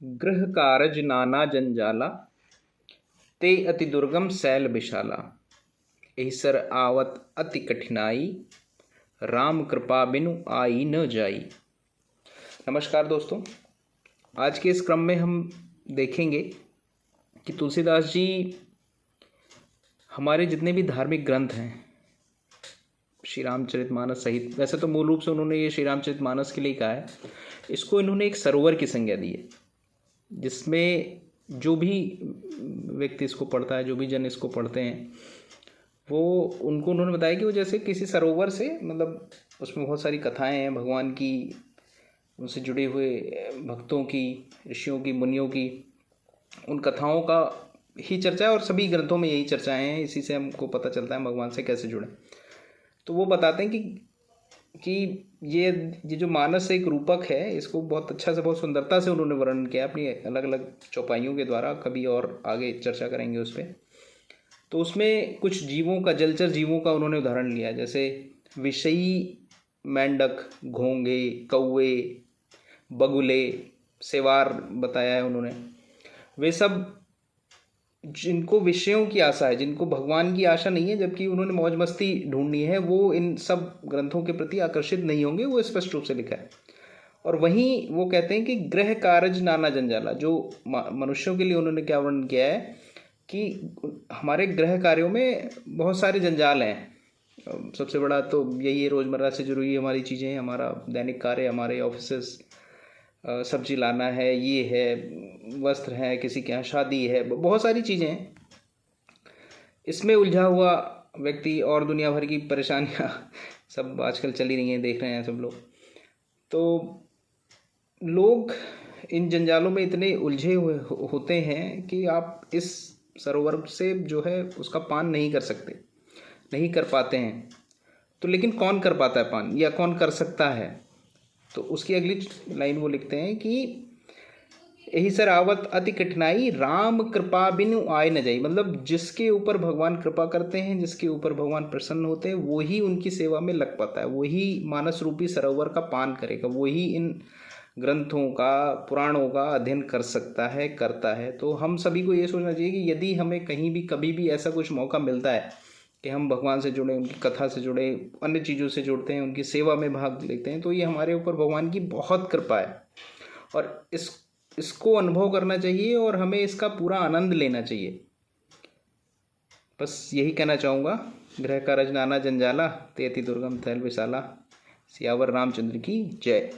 गृह कारज नाना जंजाला, ते अति दुर्गम सैल विशाला। एहिसर आवत अति कठिनाई, राम कृपा बिनु आई न जाई। नमस्कार दोस्तों, आज के इस क्रम में हम देखेंगे कि तुलसीदास जी हमारे जितने भी धार्मिक ग्रंथ हैं, श्री रामचरितमानस सहित, वैसे तो मूल रूप से उन्होंने ये श्री रामचरितमानस के लिए कहा है, इसको इन्होंने एक सरोवर की संज्ञा दी है, जिसमें जो भी व्यक्ति इसको पढ़ता है, जो भी जन इसको पढ़ते हैं, वो उनको उन्होंने बताया कि वो जैसे किसी सरोवर से, मतलब उसमें बहुत सारी कथाएं हैं भगवान की, उनसे जुड़े हुए भक्तों की, ऋषियों की, मुनियों की, उन कथाओं का ही चर्चा है। और सभी ग्रंथों में यही चर्चाएं हैं, इसी से हमको पता चलता है भगवान से कैसे जुड़े। तो वो बताते हैं कि ये जो मानस एक रूपक है, इसको बहुत अच्छा से, बहुत सुंदरता से उन्होंने वर्णन किया अपनी अलग अलग चौपाइयों के द्वारा। कभी और आगे चर्चा करेंगे उस पर। तो उसमें कुछ जीवों का, जलचर जीवों का उन्होंने उदाहरण लिया, जैसे विषयी मेंढक, घोंगे, कौवे, बगुले, सेवार बताया है उन्होंने। वे सब जिनको विषयों की आशा है, जिनको भगवान की आशा नहीं है, जबकि उन्होंने मौज मस्ती ढूंढनी है, वो इन सब ग्रंथों के प्रति आकर्षित नहीं होंगे। वो स्पष्ट रूप से लिखा है। और वहीं वो कहते हैं कि गृह कारज नाना जंजाला, जो मनुष्यों के लिए उन्होंने क्या वर्णन किया है कि हमारे गृह कार्यों में बहुत सारे जंजाल हैं। सबसे बड़ा तो यही है, रोज़मर्रा से जुड़ी हमारी चीज़ें, हमारा दैनिक कार्य, हमारे ऑफिस, सब्जी लाना है, ये है, वस्त्र है, किसी के यहाँ शादी है, बहुत सारी चीज़ें हैं। इसमें उलझा हुआ व्यक्ति और दुनिया भर की परेशानियाँ सब आजकल चली रही हैं, देख रहे हैं सब लोग। तो लोग इन जंजालों में इतने उलझे हुए होते हैं कि आप इस सरोवर से जो है उसका पान नहीं कर सकते, नहीं कर पाते हैं। तो लेकिन कौन कर पाता है पान, या कौन कर सकता है? तो उसकी अगली लाइन वो लिखते हैं कि यही सर आवत अति कठिनाई, राम कृपा बिनु आए न जाई। मतलब जिसके ऊपर भगवान कृपा करते हैं, जिसके ऊपर भगवान प्रसन्न होते हैं, वही उनकी सेवा में लग पाता है, वही मानस रूपी सरोवर का पान करेगा, वही इन ग्रंथों का, पुराणों का अध्ययन कर सकता है, करता है। तो हम सभी को ये सोचना चाहिए कि यदि हमें कहीं भी कभी भी ऐसा कुछ मौका मिलता है कि हम भगवान से जुड़े, उनकी कथा से जुड़े, अन्य चीज़ों से जुड़ते हैं, उनकी सेवा में भाग लेते हैं, तो ये हमारे ऊपर भगवान की बहुत कृपा है। और इसको अनुभव करना चाहिए और हमें इसका पूरा आनंद लेना चाहिए। बस यही कहना चाहूँगा। गृह कारज नाना जंजाला, ते अति दुर्गम सैल विशाला। सियावर रामचंद्र की जय।